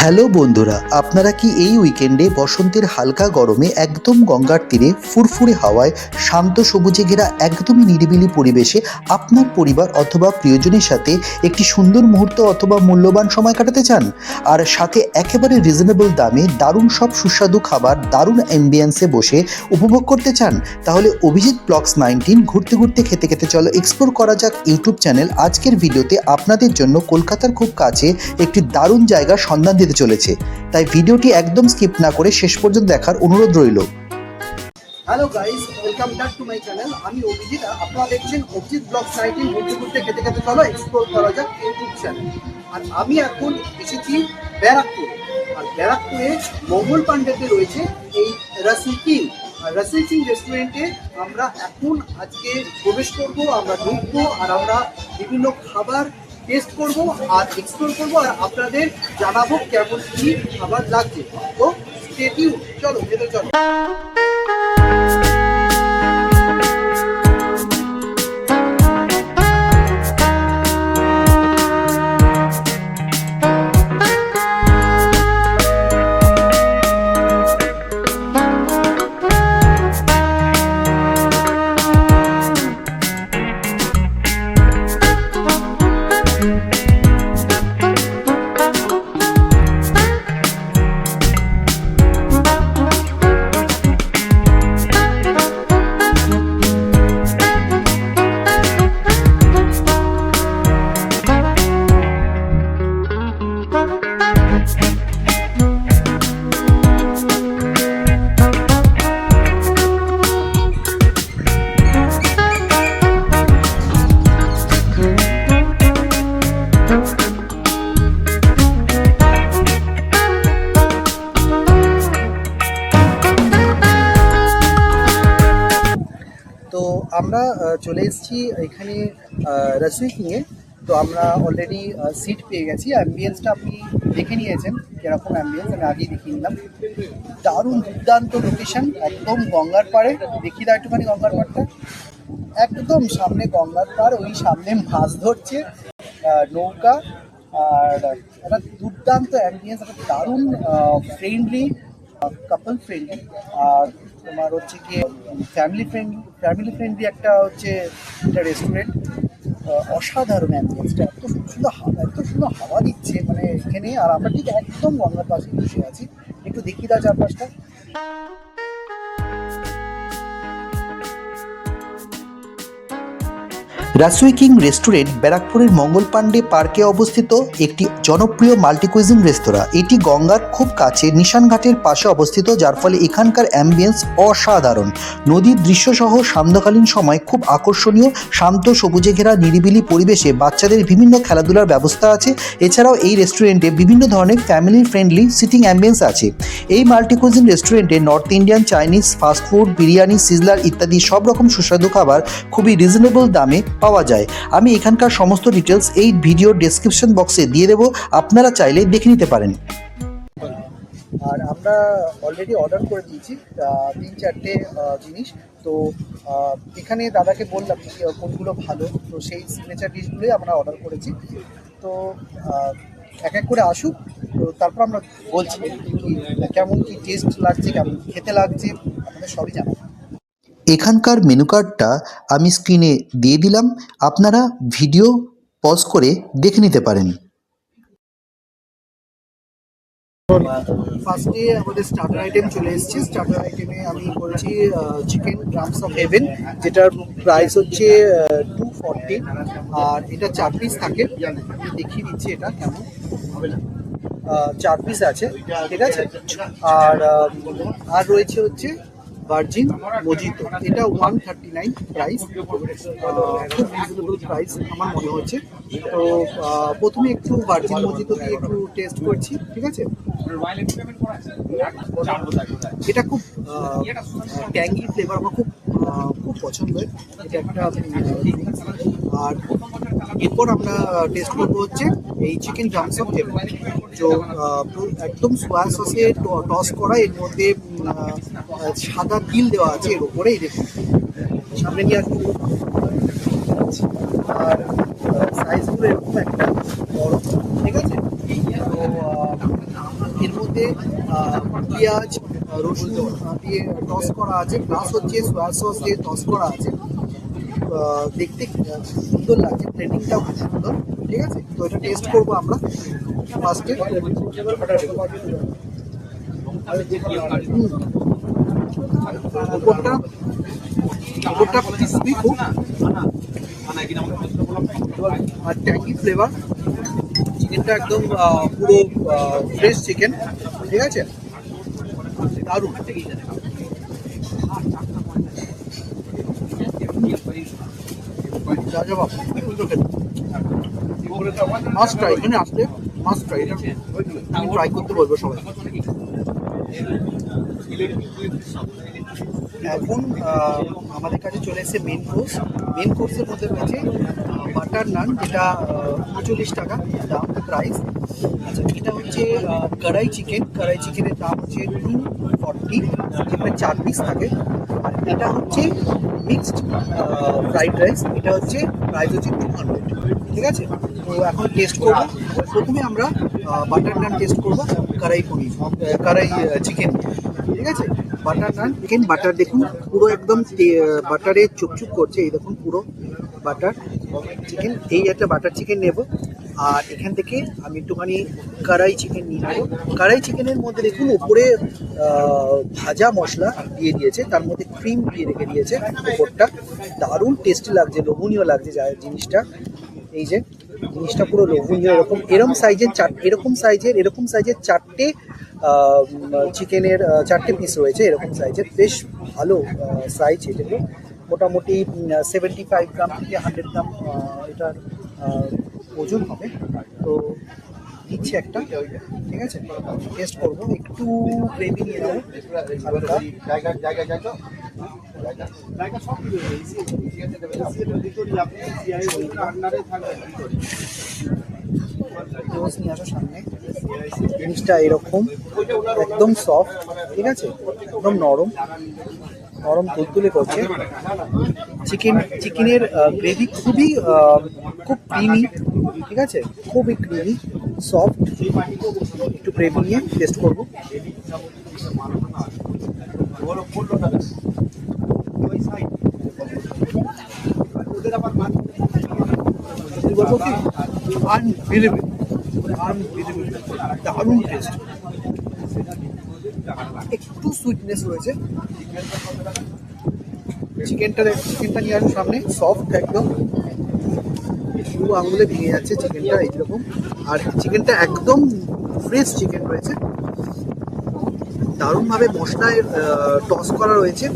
Hello বন্ধুরা, আপনারা কি এই উইকেন্ডে বসন্তের হালকা গরমে একদম গঙ্গার তীরে ফুরফুরে হাওয়ায় শান্ত সবুজে ঘেরা একদমই নিরিবিলি পরিবেশে আপনার পরিবার অথবা প্রিয়জনের সাথে একটি সুন্দর মুহূর্ত অথবা মূল্যবান সময় কাটাতে চান? আর সাথে একেবারে রিজনেবল দামে দারুণ সব সুস্বাদু খাবার দারুণ অ্যাম্বিয়েন্সে বসে উপভোগ করতে চান? তাহলে অভিজিৎ ব্লগস 19 ঘুরতে ঘুরতে খেতে খেতে চলো এক্সপ্লোর করা যাক ইউটিউব চ্যানেল আজকের ভিডিওতে আপনাদের জন্য কলকাতার খুব কাছে একটি দারুণ জায়গার সন্ধান দিতে চলেছে। তাই ভিডিওটি একদম স্কিপ না করে শেষ পর্যন্ত দেখার অনুরোধ রইল। Hello guys, welcome back to my channel. আমি অভিজিৎ, আপনারা দেখছেন অভিজিৎ ব্লগস 19 ঘুরতে ঘুরতে খেতে খেতে চলো এক্সপ্লোর করা যাক ইউটিউব চ্যানেল। আর আমি এখন এসেছি ব্যারাকপুরে। আর ব্যারাকপুরে মঙ্গল পাণ্ডেতে রয়েছে এই রাসেল কিং। আর রাসেল কিং রেস্টুরেন্টে আমরা এখন আজকে প্রবেশ করবো, আমরা ঢুকবো আর আমরা বিভিন্ন খাবার টেস্ট করবো আর এক্সপ্লোর করবো আর আপনাদের জানাবো কেমন কি খাবার লাগছে। তো স্টে টিউন, চলো ভেতরে চলো। তো আমরা চলে এসেছি এখানে রাসেল কিংয়ে। তো আমরা অলরেডি সিট পেয়ে গেছি। অ্যাম্বিয়েন্সটা আপনি দেখে নিয়েছেন কীরকম অ্যাম্বিয়েন্স, আমি আগেই দেখিয়ে নিলাম। দারুণ দুর্দান্ত লোকেশন, একদম গঙ্গার পাড়ে। দেখি দাও একটুখানি গঙ্গার পাড়টা, একদম সামনে গঙ্গার পাড়, ওই সামনে মাছ ধরছে নৌকা। আর একটা দুর্দান্ত অ্যাম্বিয়েন্স, একটা দারুণ ফ্রেন্ডলি, কাপল ফ্রেন্ডলি, আর তোমার হচ্ছে কি ফ্যামিলি ফ্রেন্ডলি একটা হচ্ছে একটা রেস্টুরেন্ট। অসাধারণ অ্যাম্বিয়েন্সটা, এত সুন্দর হাওয়া দিচ্ছে মানে এখানে। আর আমরা ঠিক একদম গঙ্গার পাশে বসে আছি। একটু দেখি দাও চারপাশটা। রাসেল কিং রেস্টুরেন্ট ব্যারাকপুরের মঙ্গল পাণ্ডে পার্কে অবস্থিত একটি জনপ্রিয় মাল্টিকুইজিন রেস্তোরাঁ। এটি গঙ্গার খুব কাছে নিশানঘাটের পাশে অবস্থিত, যার ফলে এখানকার অ্যাম্বিয়েন্স অসাধারণ। নদীর দৃশ্যসহ সান্ধ্যকালীন সময় খুব আকর্ষণীয়, শান্ত সবুজে ঘেরা নিরিবিলি পরিবেশে বাচ্চাদের বিভিন্ন খেলাধুলার ব্যবস্থা আছে। এছাড়াও এই রেস্টুরেন্টে বিভিন্ন ধরনের ফ্যামিলি ফ্রেন্ডলি সিটিং অ্যাম্বিয়েন্স আছে। এই মাল্টিকুইজিন রেস্টুরেন্টে north Indian, Chinese, fast food, biryani, sizzler ইত্যাদি সব রকম সুস্বাদু খাবার খুবই রিজনেবল দামে পাওয়া যায়। আমি এখানকার সমস্ত ডিটেলস এই ভিডিও ডেসক্রিপশন বক্সে দিয়ে দেবো, আপনারা চাইলে দেখে নিতে পারেন। আর আমরা অলরেডি অর্ডার করে দিয়েছি 3-4টে জিনিস। তো এখানে দাদাকে বললাম যে কোনগুলো ভালো, তো সেই সিগনেচার ডিশগুলোই আমরা অর্ডার করেছি। তো এক এক করে আসুক, তো তারপর আমরা বলছি কেমন কি টেস্ট লাগছে, কেমন খেতে লাগছে, আপনাদের সবই জানাবো। এখানকার মেনু কার্ডটা আমি স্ক্রিনে দিয়ে দিলাম, আপনারা ভিডিও পজ করে দেখে নিতে পারেন। ফার্স্টে আমাদের স্টার্টার আইটেম চলে এসেছে। স্টার্টার আইটেমে আমি করেছি চিকেন ড্রামস অফ হেভেন, যেটার প্রাইস হচ্ছে 240। আর এটা 4 পিস থাকে, আমি দেখিয়ে দিচ্ছি এটা কেমন। 4 পিস আছে, ঠিক আছে। আর রয়েছে হচ্ছে ভার্জিন মজিতো, এটা 139 প্রাইস, খুব রিজনেবল প্রাইস আমার মনে হচ্ছে। তো প্রথমে একটু ভার্জিন মজিতো দিয়ে একটু টেস্ট করছি, ঠিক আছে। এটা খুব ট্যাঙ্গি ফ্লেভার, আমার খুব পছন্দের, এটা একটা। আর এরপর আমরা টেস্ট করবো হচ্ছে এই চিকেন ড্রামস অফ হেভেন। তো একদম সোয়া সসে টস করা, এর মধ্যে সাদা তিল দেওয়া আছে এর উপরে, এই দেখুন সামনে নিয়ে আসবো। আর সাইজগুলো এরকম একটা বড়, ঠিক আছে। তো মধ্যে পেঁয়াজ রসুন দিয়ে টস করা আছে, প্লাস হচ্ছে সয়া সস দিয়ে টস করা আছে। দেখতে সুন্দর লাগছে, প্লেটিংটাও খুব সুন্দর। ঠিক আছে, তো এটা টেস্ট করবো আমরা ফার্স্টে। উপরটা ক্রিসপি খুব, আর ট্যাঙ্গি ফ্লেভার। চিকেনটা একদম পুরো ফ্রেশ চিকেন। ঠিক আছে, দারুণ। মাস্ট ট্রাই, এখানে আসলে মাস্ট ট্রাই, এটা আমি ট্রাই করতে বলবো সবাই। এখন আমাদের কাছে চলে এসেছে মেন কোর্স। মেন কোর্সের মধ্যে রয়েছে বাটার নান, যেটা 39 টাকা দাম প্রাইস। আচ্ছা, এটা হচ্ছে কড়াই চিকেন। কড়াই চিকেনের দাম হচ্ছে 240, যেখানে 4 পিস থাকে। আর এটা হচ্ছে মিক্সড ফ্রাইড রাইস, এটা হচ্ছে প্রাইস হচ্ছে 200। ঠিক আছে, তো এখন টেস্ট করবো। প্রথমে আমরা বাটার নান টেস্ট করবো, কড়াই পনির, কড়াই চিকেন। ঠিক আছে, বাটার নান চিকেন। বাটার দেখুন পুরো একদম বাটারে চুপচুপ করছে, এই দেখুন পুরো বাটার চিকেন। এই একটা বাটার চিকেন নেব, আর এখান থেকে আমি একটুখানি কড়াই চিকেন নিয়ে নেবো। কড়াই চিকেনের মধ্যে দেখুন উপরে ভাজা মশলা দিয়ে দিয়েছে, তার মধ্যে ক্রিম দিয়ে রেখে দিয়েছে উপরটা। দারুণ টেস্টি লাগছে, লোভনীয় লাগছে জিনিসটা। এই যে জিনিসটা পুরো লোভনীয়। এরকম সাইজের 4টে চিকেনের 4টে পিস রয়েছে, এরকম সাইজের, বেশ ভালো সাইজ। এগুলো মোটামুটি 75 গ্রাম থেকে 100 গ্রাম এটার ওজন হবে। তো দিচ্ছি একটা। ঠিক আছে, টেস্ট করবো। একটু গ্রেভি নিয়ে নেবো হালকা। রোজ নিয়ে আসো সামনে। জিনিসটা এরকম একদম সফট। ঠিক আছে, একদম নরম নরম তুলতুলে করছে। চিকেনের গ্রেভি খুব ক্রিমি। ঠিক আছে, খুবই ক্রিমি, সফট। একটু গ্রেভি নিয়ে টেস্ট করবো। বলবো কি, আনবিলিভেবল, দারুণ টেস্ট। একটু সুইটনেস রয়েছে। চিকেনটা নিয়ে আসো সামনে, সফট একদম, পুরো আঙুলে ভেঙে যাচ্ছে চিকেনটা এইরকম। আর চিকেনটা একদম ফ্রেশ চিকেন রয়েছে, দারুণভাবে মশলায় টস করা রয়েছে।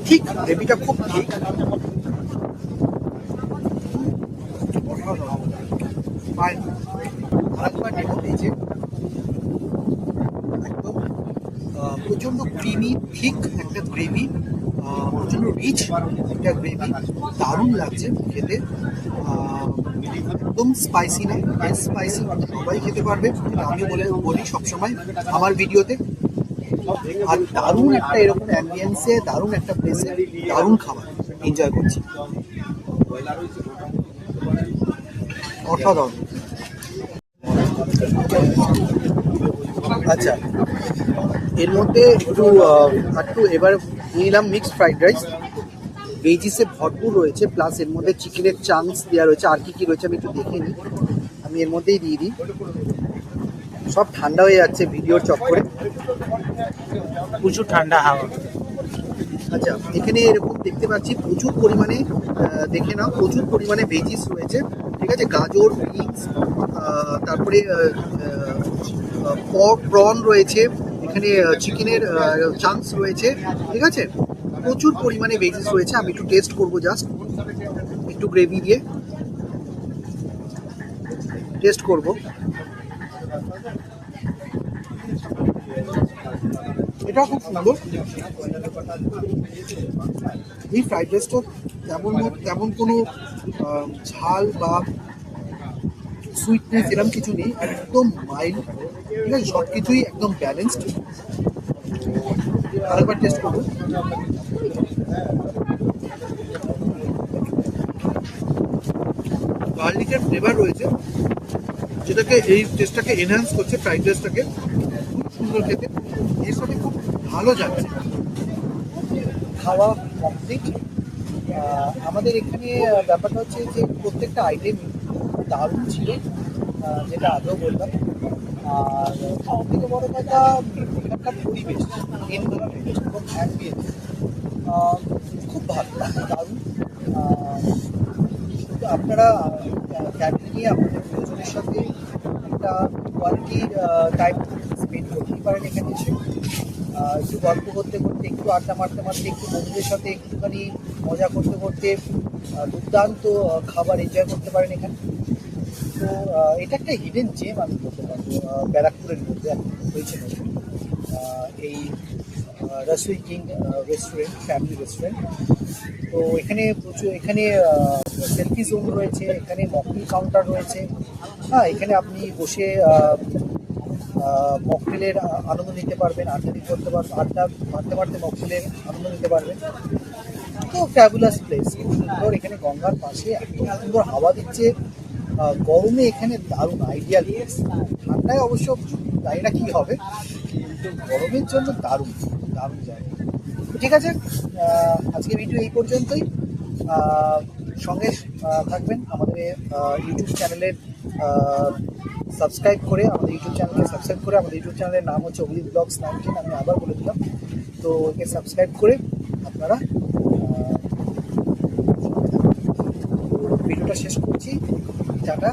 ঠিক গ্রেভিটা খুব ঠিক। আরেকবার নেব। এই যে একদম প্রচণ্ড ক্রিমি ঠিক একটা গ্রেভি, প্রচণ্ড রিচ একটা গ্রেভি, দারুণ লাগছে খেতে। একদম স্পাইসি না, স্পাইসি সবাই খেতে পারবে, আমি বলি সবসময় আমার ভিডিওতে। আর দারুণ একটা এরকম অ্যাম্বিয়েন্সে, দারুণ একটা প্লেসে দারুণ খাবার এনজয় করছি, অসাধারণ। আচ্ছা, এর মধ্যে একটু এবার নিলাম মিক্সড ফ্রাইড রাইস। ভেজিসে ভরপুর রয়েছে, প্লাস এর মধ্যে চিকেনের চাংস দেওয়া রয়েছে। আর কি রয়েছে আমি একটু দেখে নিই, আমি এর মধ্যেই দিয়ে দিই। সব ঠান্ডা হয়ে যাচ্ছে ভিডিওর চক্করে, প্রচুর ঠান্ডা হাওয়া। আচ্ছা, এখানে এরকম দেখতে পাচ্ছি প্রচুর পরিমাণে, দেখে নাও, প্রচুর পরিমাণে ভেজিস রয়েছে। ঠিক আছে, গাজর, বিনস, তারপরে প্রন রয়েছে, এখানে চিকেনের চাংস রয়েছে। ঠিক আছে, প্রচুর পরিমাণে ভেজিস রয়েছে। আমি একটু টেস্ট করবো, জাস্ট একটু গ্রেভি দিয়ে টেস্ট করব। এটা খুব সুন্দর। এই ফ্রাইড রাইসটা তেমন কোনো ঝাল বা সুইটনেস এরকম কিছু নেই, একদম মাইল্ড। ঠিক আছে, সব কিছুই একদম ব্যালেন্সড। আরেকবার টেস্ট করবো। গার্লিকের ফ্লেভার রয়েছে, যেটাকে এই টেস্টটাকে এনহ্যান্স করছে ফ্রাইড রাইসটাকে। সুন্দর খেতে, এর সাথে খুব ভালো যাচ্ছে। খাওয়া কমপ্লিট। আমাদের এখানে ব্যাপারটা হচ্ছে যে প্রত্যেকটা আইটেম দারুণ ছিল, যেটা আগেও বললাম। আর সব থেকে বড় কথা এখানকার পরিবেশ, এনভায়রনমেন্ট এবং অ্যাম্বিয়েন্স খুব ভালো, দারুণ। শুধু আপনারা ফ্যামিলি নিয়ে আপনাদের প্রিয়জনের সাথে একটা কোয়ালিটি টাইম স্পেন্ড করতেই পারেন এখানে এসে। একটু গল্প করতে করতে, একটু আড্ডা মারতে মারতে, একটু বন্ধুদের সাথে একটুখানি মজা করতে করতে দুর্দান্ত খাবার এনজয় করতে পারেন এখানে। তো এটা একটা হিডেন জেম আমি বলতে পারবো ব্যারাকপুরের মধ্যে এখন হয়েছে নতুন এই রসুই কিং রেস্টুরেন্ট, ফ্যামিলি রেস্টুরেন্ট। তো এখানে প্রচুর, এখানে সেলফি জোন রয়েছে, এখানে মকটেল কাউন্টার রয়েছে। হ্যাঁ, এখানে আপনি বসে মকটেলের আনন্দ নিতে পারবেন, করতে পারবেন, আড্ডা মারতে মারতে মকটেলের আনন্দ নিতে পারবেন। তো ফ্যাবুলাস প্লেস, খুব সুন্দর। এখানে গঙ্গার পাশে এত সুন্দর হাওয়া দিচ্ছে, গরমে এখানে দারুণ আইডিয়াল প্লেস। ঠান্ডায় অবশ্য জানি না কী হবে, কিন্তু গরমের জন্য দারুণ দারুণ জায়গা। ঠিক আছে, আজকে ভিডিও এই পর্যন্তই। সঙ্গে থাকবেন আমাদের ইউটিউব চ্যানেলের সাবস্ক্রাইব করে, আমাদের ইউটিউব চ্যানেলের নাম হচ্ছে অভিজিৎ ব্লগস 19। আমি আবার বলে দিলাম, তো একে সাবস্ক্রাইব করে আপনারা ভিডিওটা শেষ করছি। টাটা।